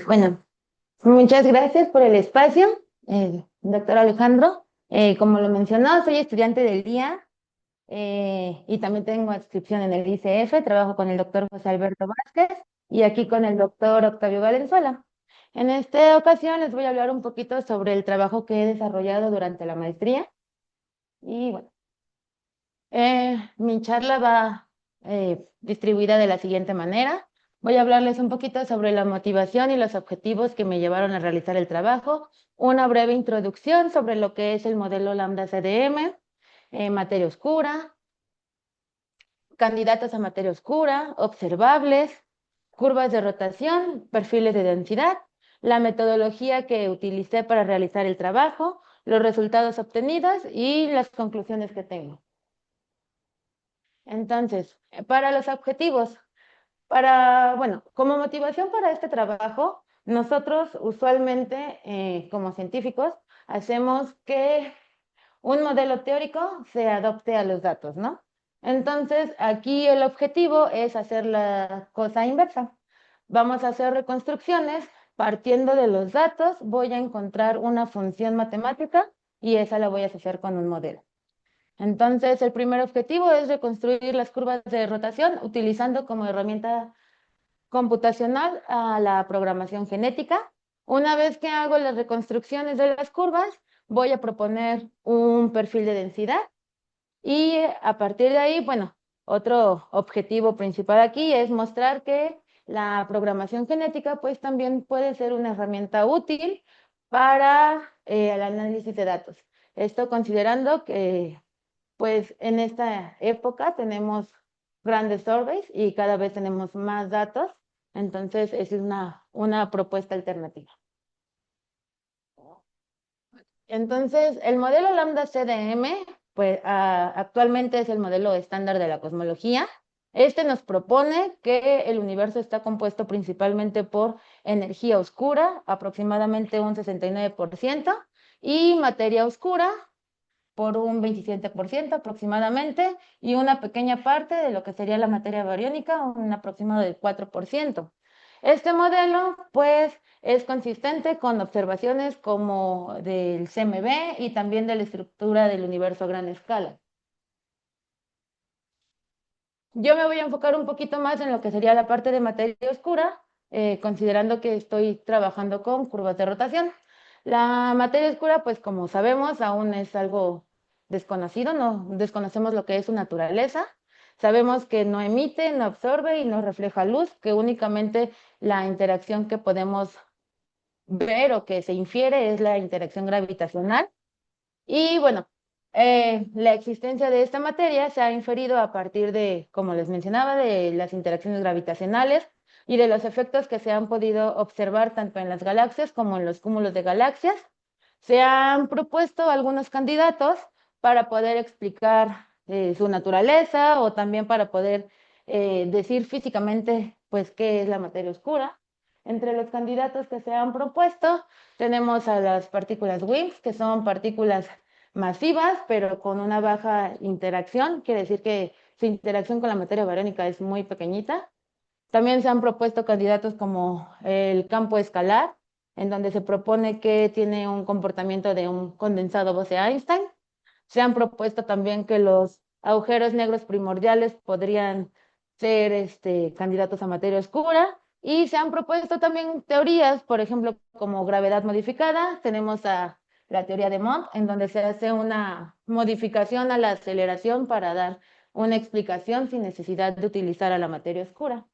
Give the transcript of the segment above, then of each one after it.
Bueno, muchas gracias por el espacio, doctor Alejandro. Como lo mencionó, soy estudiante del día y también tengo adscripción en el ICF. Trabajo con el doctor José Alberto Vázquez y aquí con el doctor Octavio Valenzuela. En esta ocasión les voy a hablar un poquito sobre el trabajo que he desarrollado durante la maestría. Y bueno, mi charla va distribuida de la siguiente manera. Voy a hablarles un poquito sobre la motivación y los objetivos que me llevaron a realizar el trabajo, una breve introducción sobre lo que es el modelo Lambda CDM, materia oscura, candidatos a materia oscura, observables, curvas de rotación, perfiles de densidad, la metodología que utilicé para realizar el trabajo, los resultados obtenidos y las conclusiones que tengo. Entonces, para los objetivos, bueno, como motivación para este trabajo, nosotros usualmente, como científicos, hacemos que un modelo teórico se adopte a los datos, ¿no? Entonces, aquí el objetivo es hacer la cosa inversa. Vamos a hacer reconstrucciones partiendo de los datos, voy a encontrar una función matemática y esa la voy a asociar con un modelo. Entonces, el primer objetivo es reconstruir las curvas de rotación utilizando como herramienta computacional a la programación genética. Una vez que hago las reconstrucciones de las curvas, voy a proponer un perfil de densidad y a partir de ahí, bueno, otro objetivo principal aquí es mostrar que la programación genética pues también puede ser una herramienta útil para el análisis de datos. Esto considerando que pues en esta época tenemos grandes surveys y cada vez tenemos más datos, entonces esa es una propuesta alternativa. Entonces, el modelo Lambda CDM, pues actualmente es el modelo estándar de la cosmología. Este nos propone que el universo está compuesto principalmente por energía oscura, aproximadamente un 69%, y materia oscura, por un 27% aproximadamente, y una pequeña parte de lo que sería la materia bariónica, un aproximado del 4%. Este modelo, pues, es consistente con observaciones como del CMB y también de la estructura del universo a gran escala. Yo me voy a enfocar un poquito más en lo que sería la parte de materia oscura, considerando que estoy trabajando con curvas de rotación. La materia oscura, pues como sabemos, aún es algo desconocido, no desconocemos lo que es su naturaleza. Sabemos que no emite, no absorbe y no refleja luz, que únicamente la interacción que podemos ver o que se infiere es la interacción gravitacional. Y bueno, la existencia de esta materia se ha inferido a partir de, como les mencionaba, de las interacciones gravitacionales y de los efectos que se han podido observar tanto en las galaxias como en los cúmulos de galaxias. Se han propuesto algunos candidatos para poder explicar su naturaleza o también para poder decir físicamente, pues, qué es la materia oscura. Entre los candidatos que se han propuesto tenemos a las partículas WIMPs, que son partículas masivas, pero con una baja interacción, quiere decir que su interacción con la materia barónica es muy pequeñita. También se han propuesto candidatos como el campo escalar, en donde se propone que tiene un comportamiento de un condensado Bose-Einstein. Se han propuesto también que los agujeros negros primordiales podrían ser candidatos a materia oscura. Y se han propuesto también teorías, por ejemplo, como gravedad modificada. Tenemos a la teoría de Mond, en donde se hace una modificación a la aceleración para dar una explicación sin necesidad de utilizar a la materia oscura.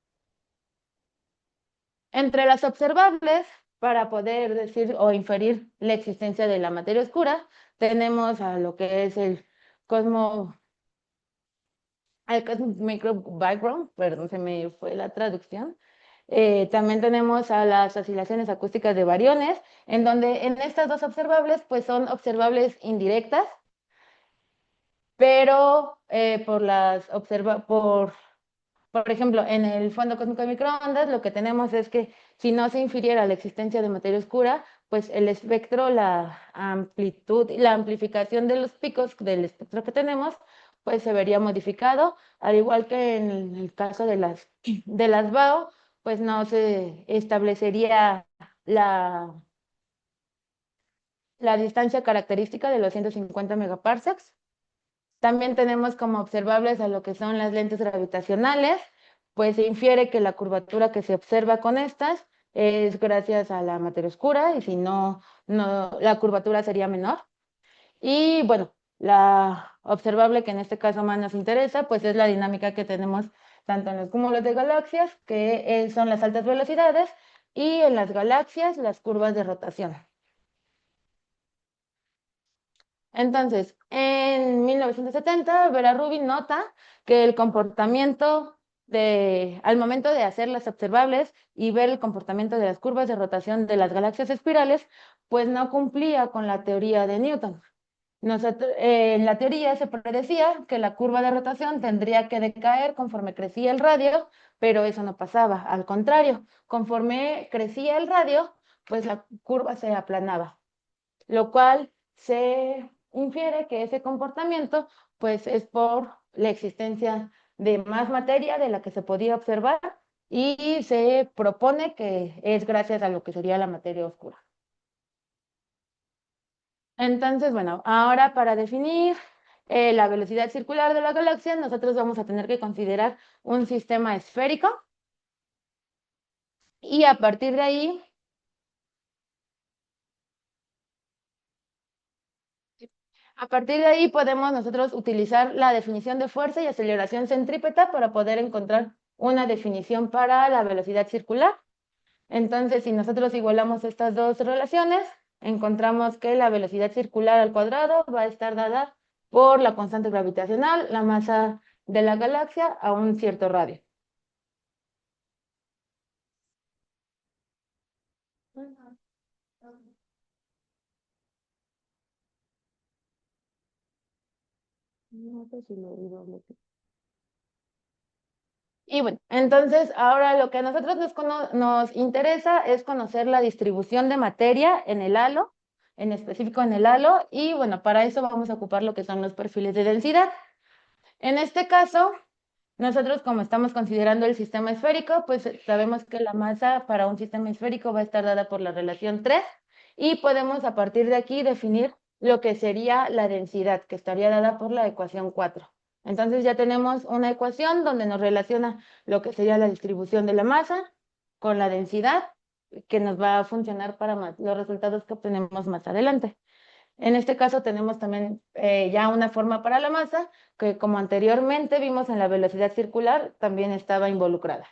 Entre las observables, para poder decir o inferir la existencia de la materia oscura, tenemos a lo que es Cosmo, el Cosmic Micro Background, perdón, se me fue la traducción. También tenemos a las oscilaciones acústicas de bariones, en donde en estas dos observables, pues son observables indirectas, pero por ejemplo, en el fondo cósmico de microondas, lo que tenemos es que si no se infiriera la existencia de materia oscura, pues el espectro, la amplitud y la amplificación de los picos del espectro que tenemos, pues se vería modificado, al igual que en el caso de las BAO, pues no se establecería la, la distancia característica de los 150 megaparsecs. También tenemos como observables a lo que son las lentes gravitacionales, pues se infiere que la curvatura que se observa con estas es gracias a la materia oscura y si no, la curvatura sería menor. Y bueno, la observable que en este caso más nos interesa, pues es la dinámica que tenemos tanto en los cúmulos de galaxias, que son las altas velocidades, y en las galaxias las curvas de rotación. Entonces, en 1970, Vera Rubin nota que el comportamiento al momento de hacerlas observables y ver el comportamiento de las curvas de rotación de las galaxias espirales, pues no cumplía con la teoría de Newton. En la teoría se predecía que la curva de rotación tendría que decaer conforme crecía el radio, pero eso no pasaba. Al contrario, conforme crecía el radio, pues la curva se aplanaba, lo cual se infiere que ese comportamiento pues es por la existencia de más materia de la que se podía observar y se propone que es gracias a lo que sería la materia oscura. Entonces, bueno, ahora para definir la velocidad circular de la galaxia, nosotros vamos a tener que considerar un sistema esférico y a partir de ahí podemos nosotros utilizar la definición de fuerza y aceleración centrípeta para poder encontrar una definición para la velocidad circular. Entonces, si nosotros igualamos estas dos relaciones, encontramos que la velocidad circular al cuadrado va a estar dada por la constante gravitacional, la masa de la galaxia a un cierto radio. No sé si lo digo. Y bueno, entonces ahora lo que a nosotros nos interesa es conocer la distribución de materia en el halo, en específico en el halo, y bueno, para eso vamos a ocupar lo que son los perfiles de densidad. En este caso, nosotros como estamos considerando el sistema esférico, pues sabemos que la masa para un sistema esférico va a estar dada por la relación 3 y podemos a partir de aquí definir lo que sería la densidad, que estaría dada por la ecuación 4. Entonces ya tenemos una ecuación donde nos relaciona lo que sería la distribución de la masa con la densidad, que nos va a funcionar para los resultados que obtenemos más adelante. En este caso tenemos también ya una forma para la masa, que como anteriormente vimos en la velocidad circular, también estaba involucrada.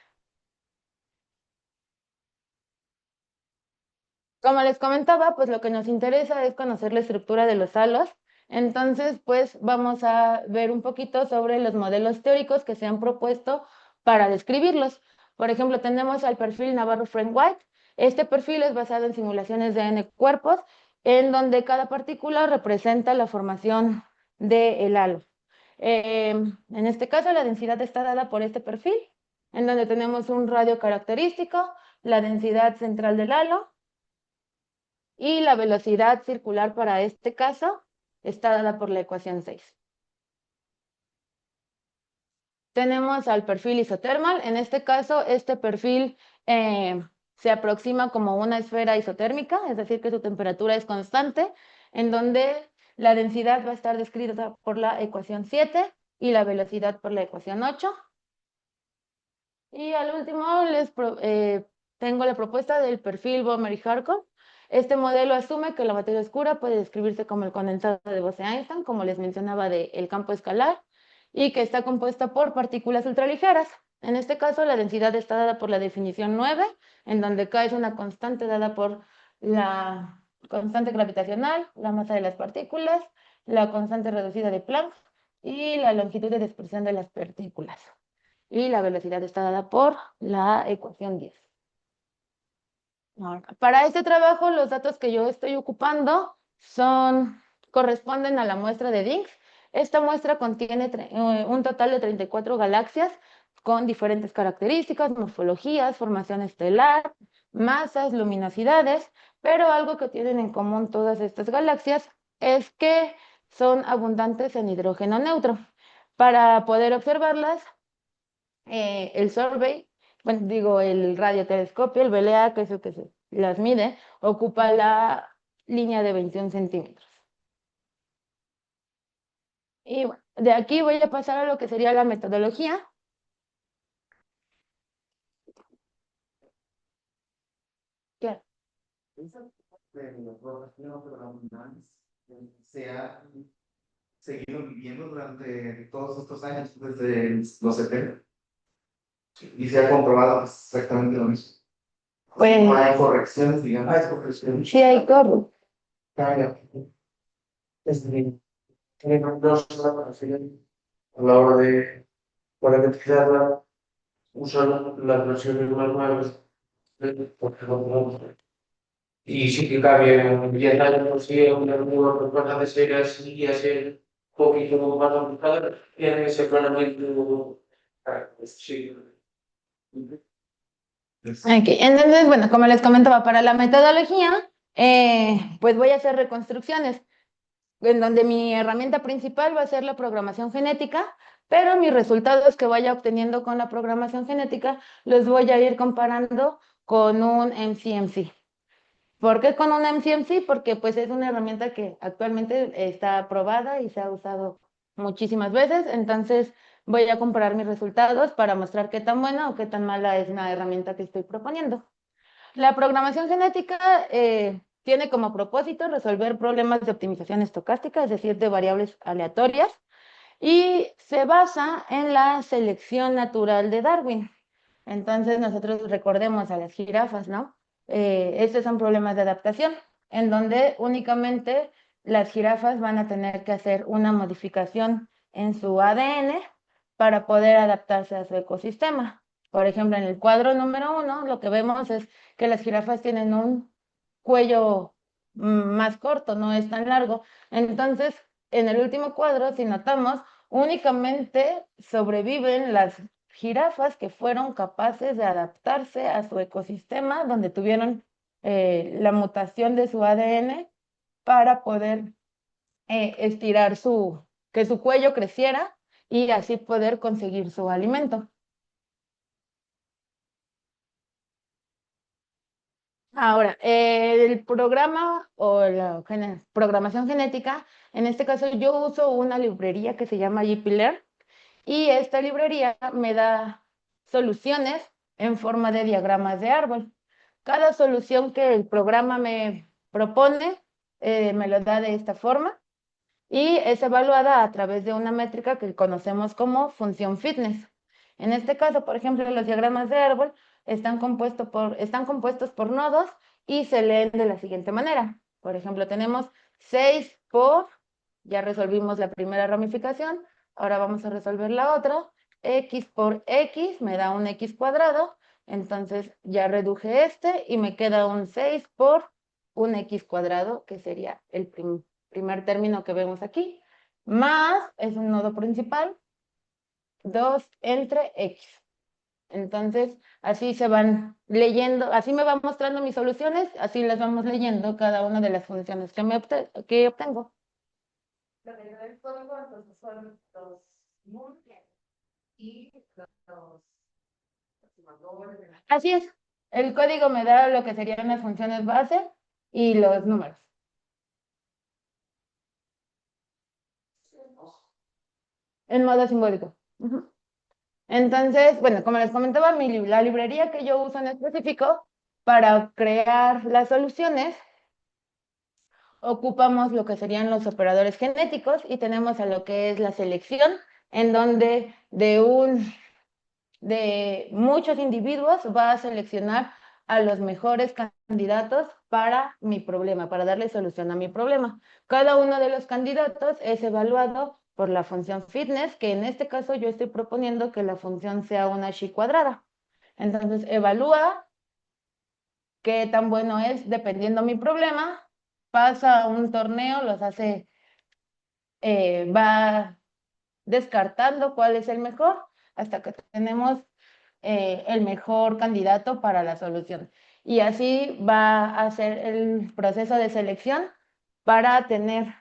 Como les comentaba, pues lo que nos interesa es conocer la estructura de los halos. Entonces, pues vamos a ver un poquito sobre los modelos teóricos que se han propuesto para describirlos. Por ejemplo, tenemos al perfil Navarro-Frank-White. Este perfil es basado en simulaciones de n cuerpos, en donde cada partícula representa la formación del halo. En este caso, la densidad está dada por este perfil, en donde tenemos un radio característico, la densidad central del halo, y la velocidad circular para este caso está dada por la ecuación 6. Tenemos al perfil isotermal. En este caso, este perfil se aproxima como una esfera isotérmica, es decir, que su temperatura es constante, en donde la densidad va a estar descrita por la ecuación 7 y la velocidad por la ecuación 8. Y al último tengo la propuesta del perfil Bomer y Harcott. Este modelo asume que la materia oscura puede describirse como el condensado de Bose-Einstein, como les mencionaba del campo escalar, y que está compuesta por partículas ultraligeras. En este caso, la densidad está dada por la definición 9, en donde K es una constante dada por la constante gravitacional, la masa de las partículas, la constante reducida de Planck y la longitud de dispersión de las partículas. Y la velocidad está dada por la ecuación 10. Ahora, para este trabajo, los datos que yo estoy ocupando corresponden a la muestra de Dinks. Esta muestra contiene un total de 34 galaxias con diferentes características, morfologías, formación estelar, masas, luminosidades, pero algo que tienen en común todas estas galaxias es que son abundantes en hidrógeno neutro. Para poder observarlas, el survey bueno, digo, el radiotelescopio, el VLA, que es el que se las mide, ocupa la línea de 21 centímetros. Y bueno, de aquí voy a pasar a lo que sería la metodología. Que, De la población operacional se ha seguido viviendo durante todos estos años, desde los 70, y se ha comprobado exactamente lo mismo. pues, No hay correcciones, digamos. Hay correcciones. sí hay corro. Claro. Tiene dos a la hora de parametrizarla, usar las versiones más nuevas, porque y sí que cambia 10 años, por si una nueva persona de ser así y a ser un poquito más complicada, tiene ese planeamiento. Sí. Ok, entonces, bueno, como les comentaba, para la metodología, pues voy a hacer reconstrucciones, en donde mi herramienta principal va a ser la programación genética, pero mis resultados que vaya obteniendo con la programación genética los voy a ir comparando con un MCMC. ¿Por qué con un MCMC? Porque pues es una herramienta que actualmente está aprobada y se ha usado muchísimas veces, entonces voy a comparar mis resultados para mostrar qué tan buena o qué tan mala es la herramienta que estoy proponiendo. La programación genética tiene como propósito resolver problemas de optimización estocástica, es decir, de variables aleatorias, y se basa en la selección natural de Darwin. Entonces nosotros recordemos a las jirafas, ¿no? Estos son problemas de adaptación, en donde únicamente las jirafas van a tener que hacer una modificación en su ADN para poder adaptarse a su ecosistema. Por ejemplo, en el cuadro número 1, lo que vemos es que las jirafas tienen un cuello más corto, no es tan largo. Entonces, en el último cuadro, si notamos, únicamente sobreviven las jirafas que fueron capaces de adaptarse a su ecosistema, donde tuvieron la mutación de su ADN para poder estirar que su cuello creciera y así poder conseguir su alimento. Ahora, el programa o la programación genética, en este caso yo uso una librería que se llama GPLearn y esta librería me da soluciones en forma de diagramas de árbol. Cada solución que el programa me propone me lo da de esta forma y es evaluada a través de una métrica que conocemos como función fitness. En este caso, por ejemplo, los diagramas de árbol están compuestos por nodos y se leen de la siguiente manera. Por ejemplo, tenemos 6 por, ya resolvimos la primera ramificación, ahora vamos a resolver la otra. X por X me da un X cuadrado, entonces ya reduje este y me queda un 6 por un X cuadrado, que sería el primer término que vemos aquí, más es un nodo principal, 2 entre X. Entonces, así se van leyendo, así me van mostrando mis soluciones, así las vamos leyendo cada una de las funciones que obtengo. Lo que da el código, entonces son los múltiples y los estimadores. Así es, el código me da lo que serían las funciones base y los números. En modo simbólico. Ujú. Entonces, bueno, como les comentaba, la librería que yo uso en específico para crear las soluciones, ocupamos lo que serían los operadores genéticos y tenemos a lo que es la selección, en donde de muchos individuos va a seleccionar a los mejores candidatos para mi problema, para darle solución a mi problema. Cada uno de los candidatos es evaluado por la función fitness, que en este caso yo estoy proponiendo que la función sea una chi cuadrada. Entonces, evalúa qué tan bueno es dependiendo mi problema, pasa a un torneo, va descartando cuál es el mejor hasta que tenemos el mejor candidato para la solución. Y así va a ser el proceso de selección para tener,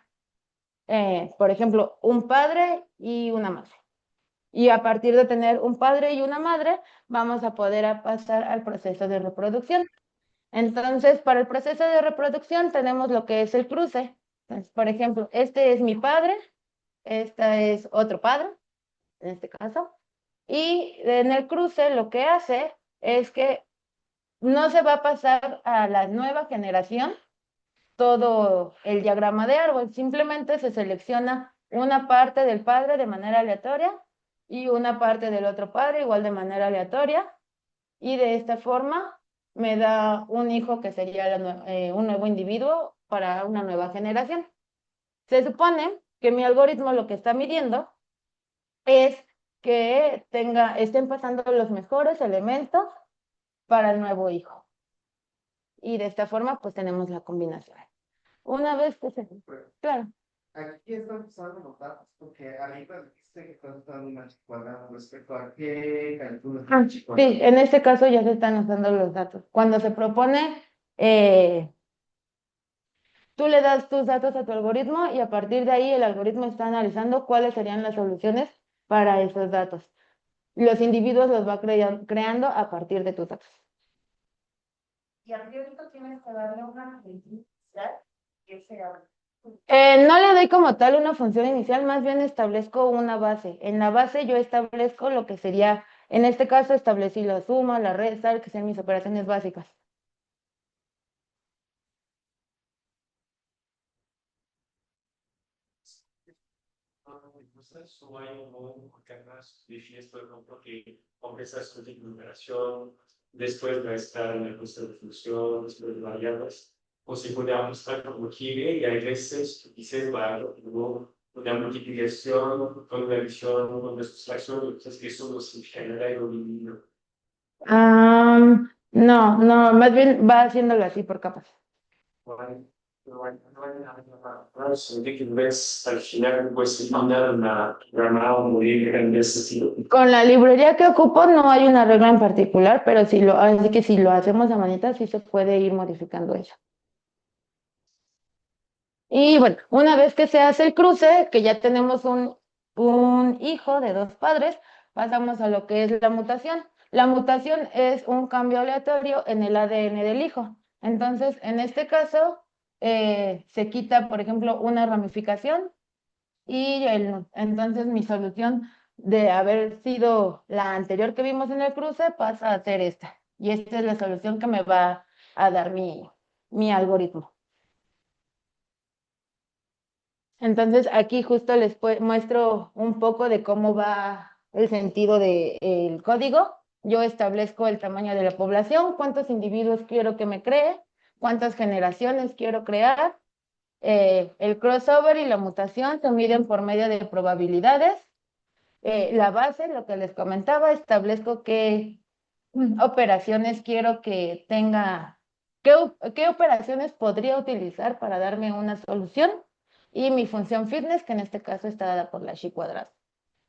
por ejemplo, un padre y una madre. Y a partir de tener un padre y una madre, vamos a poder pasar al proceso de reproducción. Entonces, para el proceso de reproducción tenemos lo que es el cruce. Entonces, por ejemplo, este es mi padre, este es otro padre, en este caso, y en el cruce lo que hace es que no se va a pasar a la nueva generación todo el diagrama de árbol, simplemente se selecciona una parte del padre de manera aleatoria y una parte del otro padre igual de manera aleatoria, y de esta forma me da un hijo que sería un nuevo individuo para una nueva generación. Se supone que mi algoritmo lo que está midiendo es que estén pasando los mejores elementos para el nuevo hijo. Y de esta forma, pues tenemos la combinación. Una vez que se... Claro. Aquí están usando los datos, porque arriba dijiste que están usando una cuadrada respecto a qué calculas. Sí, en este caso ya se están usando los datos. Cuando se propone, tú le das tus datos a tu algoritmo y a partir de ahí el algoritmo está analizando cuáles serían las soluciones para esos datos. Los individuos los va creando a partir de tus datos. Y al algoritmo tienes que darle una identidad que sea. No le doy como tal una función inicial, más bien establezco una base. En la base yo establezco lo que sería, en este caso establecí la suma, la resta, que sean mis operaciones básicas. O hay un canvas defines, por ejemplo, que empiezas con tu numeración, después va a estar en el curso de función, después de variables, o se puede mostrar como quiere, y hay veces que dices, vale, luego una multiplicación con una visión, con una sustracción, entonces que eso no se genera y lo elimina. No, más bien va haciéndolo así por capas. Que ves al final pues mandar una granada muy grande de ese estilo. Con la librería que ocupo no hay una regla en particular, pero así que si lo hacemos a manita, sí se puede ir modificando eso. Y bueno, una vez que se hace el cruce, que ya tenemos un hijo de dos padres, pasamos a lo que es la mutación. La mutación es un cambio aleatorio en el ADN del hijo. Entonces, en este caso, se quita, por ejemplo, una ramificación y entonces mi solución de haber sido la anterior que vimos en el cruce pasa a ser esta. Y esta es la solución que me va a dar mi algoritmo. Entonces aquí justo les muestro un poco de cómo va el sentido del código. Yo establezco el tamaño de la población, cuántos individuos quiero que me cree, cuántas generaciones quiero crear. El crossover y la mutación se miden por medio de probabilidades. La base, lo que les comentaba, establezco qué operaciones quiero que tenga, qué operaciones podría utilizar para darme una solución, y mi función fitness, que en este caso está dada por la chi cuadrada.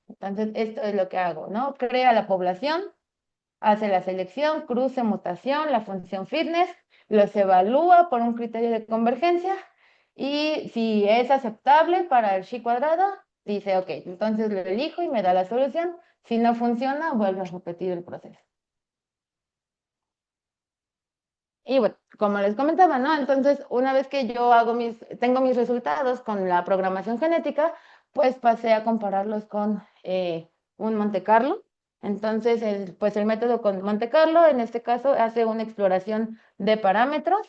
Entonces, esto es lo que hago, ¿no? Crea la población, hace la selección, cruce, mutación, la función fitness, los evalúa por un criterio de convergencia y si es aceptable para el chi cuadrada, dice, ok, entonces lo elijo y me da la solución. Si no funciona, vuelvo a repetir el proceso. Y bueno, como les comentaba, ¿no? Entonces, una vez que yo tengo mis resultados con la programación genética, pues pasé a compararlos con un Monte Carlo. Entonces, pues el método con Monte Carlo, en este caso, hace una exploración de parámetros,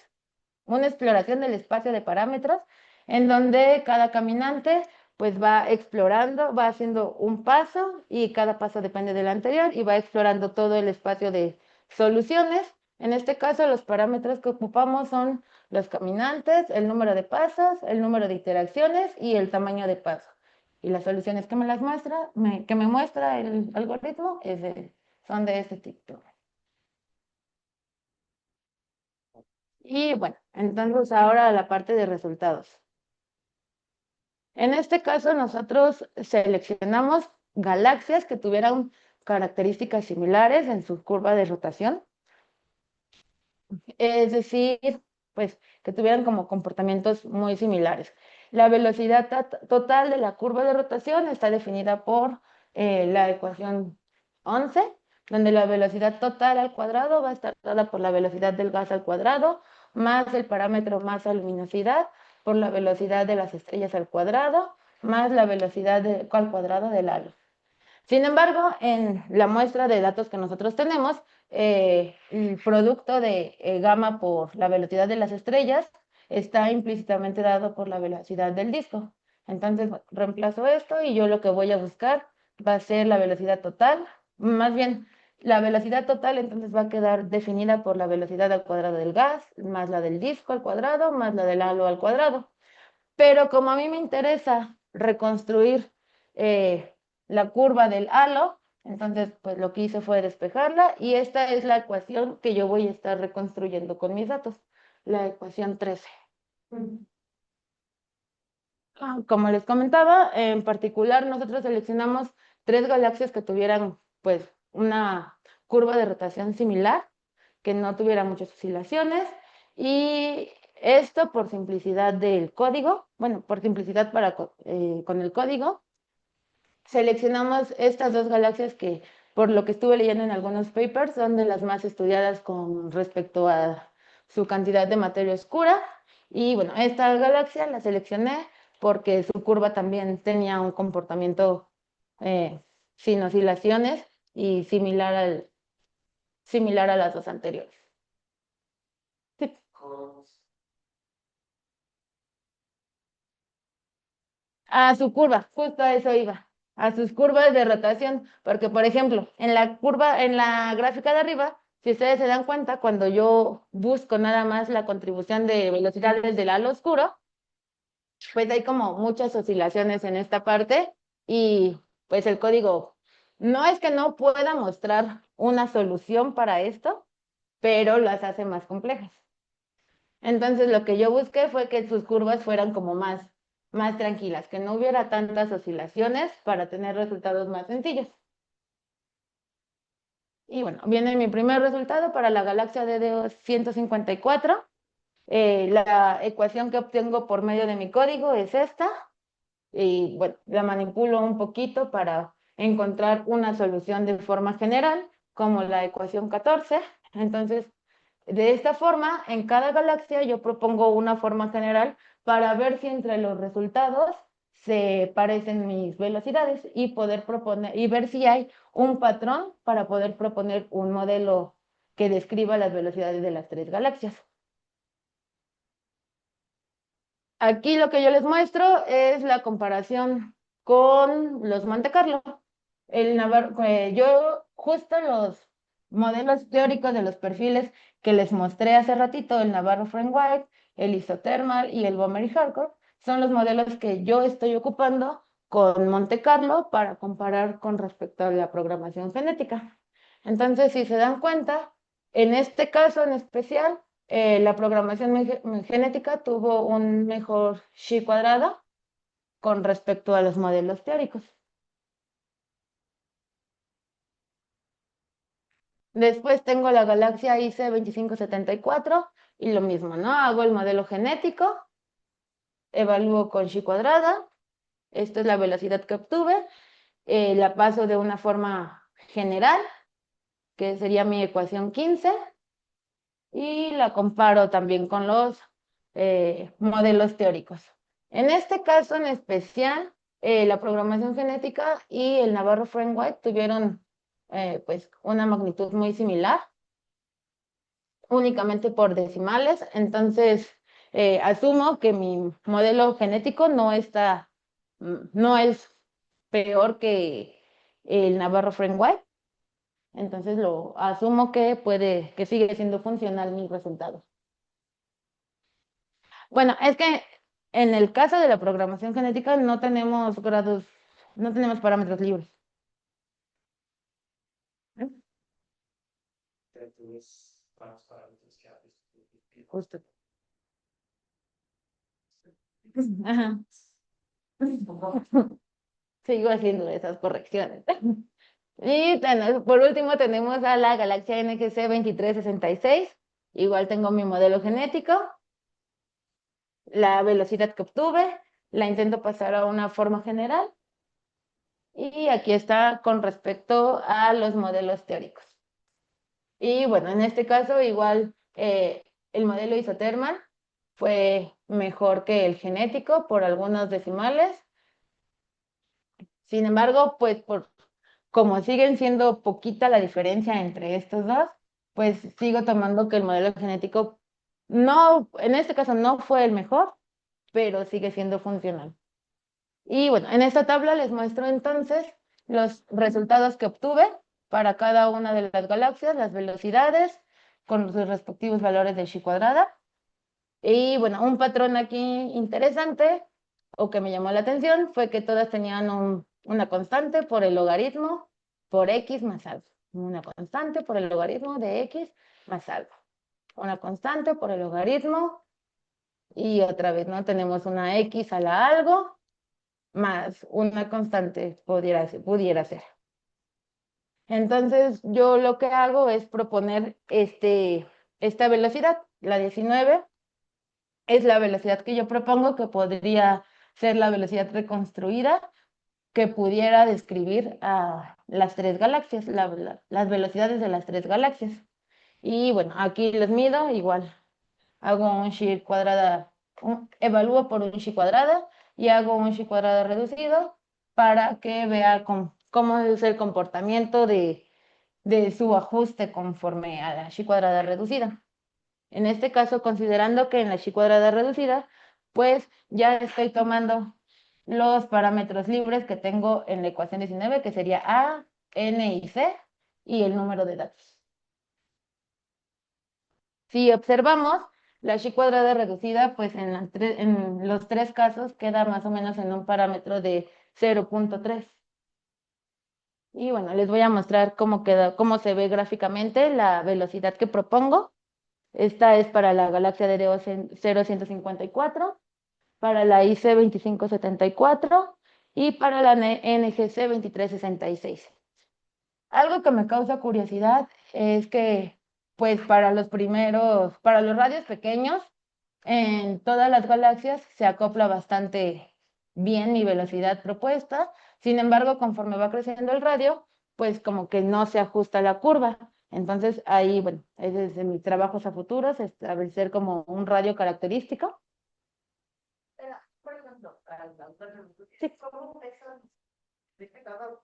una exploración del espacio de parámetros, en donde cada caminante pues va explorando, va haciendo un paso y cada paso depende del anterior y va explorando todo el espacio de soluciones. En este caso, los parámetros que ocupamos son los caminantes, el número de pasos, el número de interacciones y el tamaño de paso. Y las soluciones que me muestra el algoritmo son de este tipo. Y bueno, entonces ahora la parte de resultados. En este caso, nosotros seleccionamos galaxias que tuvieran características similares en su curva de rotación. Es decir, pues que tuvieran como comportamientos muy similares. La velocidad total de la curva de rotación está definida por la ecuación 11, donde la velocidad total al cuadrado va a estar dada por la velocidad del gas al cuadrado, más el parámetro masa luminosidad, por la velocidad de las estrellas al cuadrado, más la velocidad al cuadrado del halo. Sin embargo, en la muestra de datos que nosotros tenemos, el producto de gamma por la velocidad de las estrellas está implícitamente dado por la velocidad del disco. Entonces, reemplazo esto y yo lo que voy a buscar va a ser la velocidad total, más bien la velocidad total entonces va a quedar definida por la velocidad al cuadrado del gas, más la del disco al cuadrado, más la del halo al cuadrado. Pero como a mí me interesa reconstruir la curva del halo, entonces pues lo que hice fue despejarla y esta es la ecuación que yo voy a estar reconstruyendo con mis datos, la ecuación 13. Como les comentaba, en particular nosotros seleccionamos 3 galaxias que tuvieran pues una curva de rotación similar, que no tuviera muchas oscilaciones y esto por simplicidad del código, bueno, por simplicidad con el código, seleccionamos estas 2 galaxias que por lo que estuve leyendo en algunos papers son de las más estudiadas con respecto a su cantidad de materia oscura y bueno, esta galaxia la seleccioné porque su curva también tenía un comportamiento sin oscilaciones y similar a las 2 anteriores. Sí. A su curva, justo a eso iba, a sus curvas de rotación, porque por ejemplo, en la curva, en la gráfica de arriba, si ustedes se dan cuenta, cuando yo busco nada más la contribución de velocidades del halo oscuro, pues hay como muchas oscilaciones en esta parte y pues el código no es que no pueda mostrar una solución para esto, pero las hace más complejas. Entonces lo que yo busqué fue que sus curvas fueran como más tranquilas, que no hubiera tantas oscilaciones para tener resultados más sencillos. Y bueno, viene mi primer resultado para la galaxia DD154. La ecuación que obtengo por medio de mi código es esta. Y bueno, la manipulo un poquito para encontrar una solución de forma general, como la ecuación 14. Entonces, de esta forma, en cada galaxia yo propongo una forma general para ver si entre los resultados se parecen mis velocidades y poder proponer y ver si hay un patrón para poder proponer un modelo que describa las velocidades de las 3 galaxias. Aquí lo que yo les muestro es la comparación con los Monte Carlo. Yo justo los modelos teóricos de los perfiles que les mostré hace ratito, el Navarro Frame White, el Isothermal y el Bomer y Harcourt, son los modelos que yo estoy ocupando con Monte Carlo para comparar con respecto a la programación genética. Entonces, si se dan cuenta, en este caso en especial, la programación genética tuvo un mejor chi cuadrado con respecto a los modelos teóricos. Después tengo la galaxia IC 2574 y lo mismo, ¿no? Hago el modelo genético, evalúo con chi cuadrada, esta es la velocidad que obtuve, la paso de una forma general, que sería mi ecuación 15, y la comparo también con los modelos teóricos. En este caso en especial, la programación genética y el Navarro Frame White tuvieron pues una magnitud muy similar, únicamente por decimales, entonces asumo que mi modelo genético no es peor que el Navarro Frame White, entonces lo asumo que sigue siendo funcional mi resultado. Bueno, es que en el caso de la programación genética no tenemos grados, no tenemos parámetros libres. Entonces, ¿cuántos parámetros que haces? Justo. Ajá. Sigo haciendo esas correcciones. Y por último tenemos a la galaxia NGC 2366. Igual tengo mi modelo genético, la velocidad que obtuve, la intento pasar a una forma general Y aquí está con respecto a los modelos teóricos. Y bueno, en este caso igual el modelo isotermal fue mejor que el genético por algunos decimales. Sin embargo, pues como siguen siendo poquita la diferencia entre estos dos, pues sigo tomando que el modelo genético no, en este caso no fue el mejor, pero sigue siendo funcional. Y bueno, en esta tabla les muestro entonces los resultados que obtuve para cada una de las galaxias, las velocidades con sus respectivos valores de chi cuadrada. Y bueno, un patrón aquí interesante o que me llamó la atención fue que todas tenían una constante por el logaritmo por x más algo. Una constante por el logaritmo de x más algo. Una constante por el logaritmo y otra vez, ¿no? Tenemos una x a la algo más una constante pudiera ser. Entonces, yo lo que hago es proponer esta velocidad, la 19, es la velocidad que yo propongo que podría ser la velocidad reconstruida que pudiera describir a las tres galaxias, las velocidades de las tres galaxias. Y bueno, aquí los mido igual. Hago un chi cuadrada, evalúo por un chi cuadrada y hago un chi cuadrada reducido para que vea cómo es el comportamiento de su ajuste conforme a la chi cuadrada reducida. En este caso, considerando que en la chi cuadrada reducida, pues ya estoy tomando los parámetros libres que tengo en la ecuación 19, que sería A, N y C, y el número de datos. Si observamos, la chi cuadrada reducida, pues en los tres casos queda más o menos en un parámetro de 0.3. Y bueno, les voy a mostrar cómo se ve gráficamente la velocidad que propongo. Esta es para la galaxia de DO 0154, para la IC 2574 y para la NGC 2366. Algo que me causa curiosidad es que, pues para los radios pequeños, en todas las galaxias se acopla bastante bien mi velocidad propuesta. Sin embargo, conforme va creciendo el radio, pues como que no se ajusta la curva. Entonces ahí, bueno, es de mis trabajos a futuros, establecer como un radio característico. Pero, por ejemplo, para el doctor, Sí. ¿cómo eso dice todo?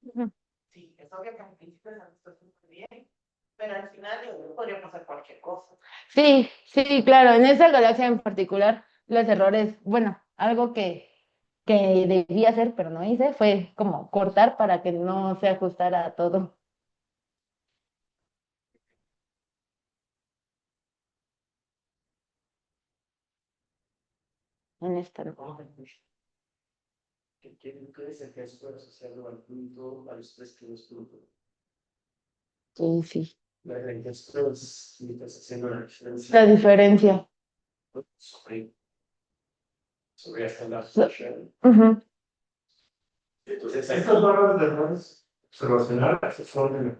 Ujú. Sí, es obvio que al principio se está súper bien, pero al final podría pasar cualquier cosa. Sí, sí, claro, en esa galaxia en particular, los errores, bueno, algo que debía hacer, pero no hice, fue como cortar para que no se ajustara a todo en esta. ¿Qué es el gesto asociado al punto, a los tres kilos punto? Sí, sí. El gesto es, estás haciendo la diferencia La diferencia. sobre hasta la Ujú. Entonces, estas barras de errores observacionales son de la.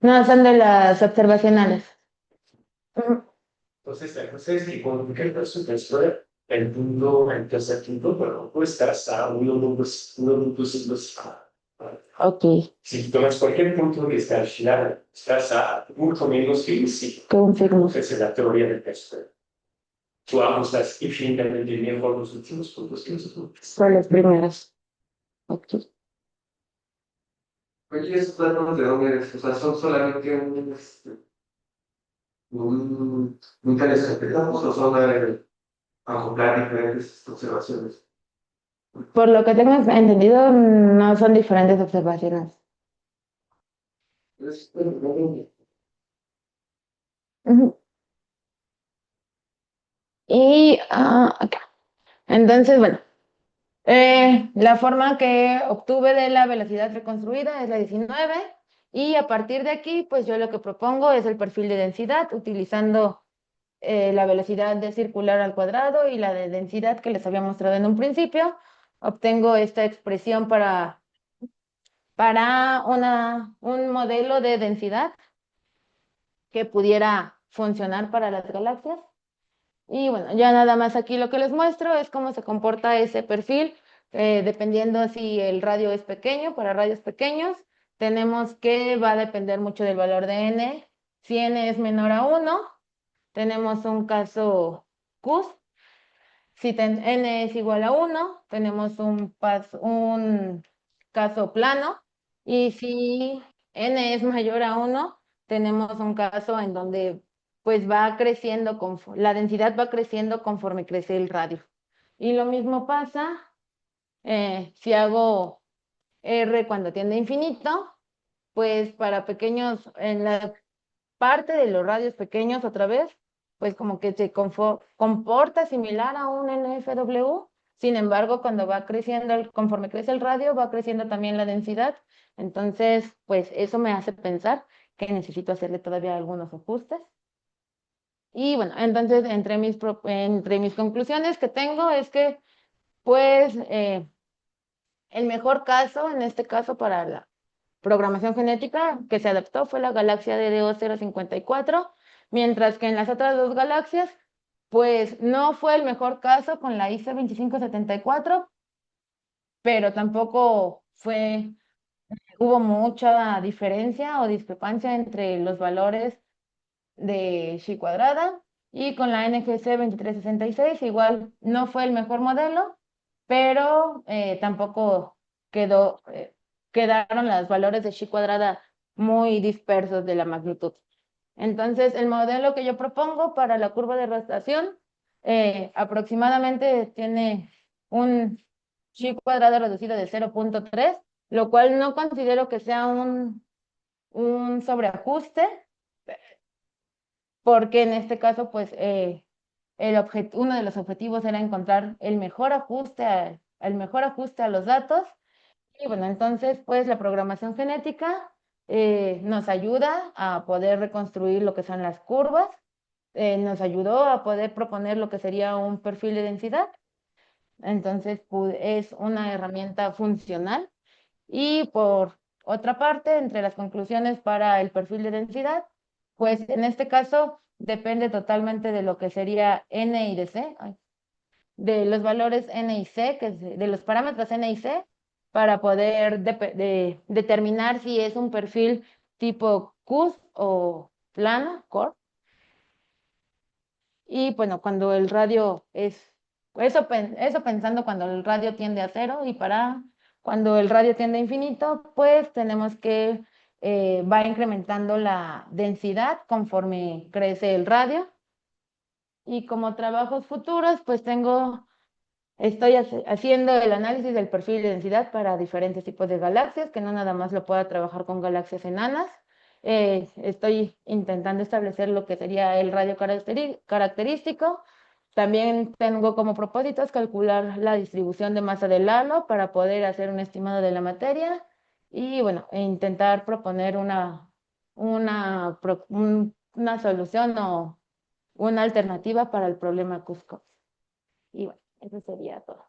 No, son de las observacionales. Ujú. Entonces, y con cualquier caso, el punto, el tercer punto, bueno, pues estás a 1.5. Ok, Si tomas cualquier punto que está al final, estás a mucho menos que un signo. qué un signo. Esa es la teoría del texto. Tú ajustas infinitamente bien por los últimos puntos que nosotros. Son los primeros. Ok. Oye, esos datos de dónde es, o sea, son solamente un telescopio, o son acoplar diferentes observaciones. Por lo que tengo entendido, no son diferentes observaciones. Ujú. Y acá. Entonces, bueno, la forma que obtuve de la velocidad reconstruida es la 19 y a partir de aquí, pues yo lo que propongo es el perfil de densidad utilizando la velocidad de circular al cuadrado y la de densidad que les había mostrado en un principio. Obtengo esta expresión para un modelo de densidad que pudiera funcionar para las galaxias. Y bueno, ya nada más aquí lo que les muestro es cómo se comporta ese perfil dependiendo si el radio es pequeño, para radios pequeños, tenemos que va a depender mucho del valor de n. Si n es menor a 1, tenemos un caso CUS. Si n es igual a 1, tenemos un caso plano. Y si n es mayor a 1, tenemos un caso en donde pues va creciendo, la densidad va creciendo conforme crece el radio. Y lo mismo pasa si hago R cuando tiende a infinito, pues para pequeños, en la parte de los radios pequeños otra vez, pues como que se comporta similar a un NFW. Sin embargo, cuando va creciendo, conforme crece el radio, va creciendo también la densidad. Entonces, pues eso me hace pensar que necesito hacerle todavía algunos ajustes. Y bueno, entonces entre mis conclusiones que tengo es que, pues, el mejor caso, en este caso para la programación genética que se adaptó fue la galaxia DDO 054, mientras que en las otras dos galaxias, pues no fue el mejor caso con la IC 2574, pero tampoco hubo mucha diferencia o discrepancia entre los valores de Chi cuadrada, y con la NGC 2366 igual no fue el mejor modelo, pero tampoco quedaron los valores de Chi cuadrada muy dispersos de la magnitud. Entonces, el modelo que yo propongo para la curva de rotación aproximadamente tiene un Chi cuadrado reducido de 0.3, lo cual no considero que sea un sobreajuste, porque en este caso, pues, uno de los objetivos era encontrar el mejor ajuste a los datos. Y bueno, entonces, pues, la programación genética nos ayuda a poder reconstruir lo que son las curvas, nos ayudó a poder proponer lo que sería un perfil de densidad. Entonces, pues, es una herramienta funcional. Y por otra parte, entre las conclusiones para el perfil de densidad, pues en este caso depende totalmente de lo que sería N y de C, de los valores N y C, de los parámetros N y C, para poder determinar si es un perfil tipo CUS o plano, core. Y bueno, cuando el radio eso pensando cuando el radio tiende a 0, y para cuando el radio tiende a infinito, pues tenemos que va incrementando la densidad conforme crece el radio. Y como trabajos futuros, pues estoy haciendo el análisis del perfil de densidad para diferentes tipos de galaxias, que no nada más lo pueda trabajar con galaxias enanas. Estoy intentando establecer lo que sería el radio característico. También tengo como propósitos calcular la distribución de masa del halo para poder hacer un estimado de la materia y, bueno, intentar proponer una solución o una alternativa para el problema Cusco. Y bueno, eso sería todo.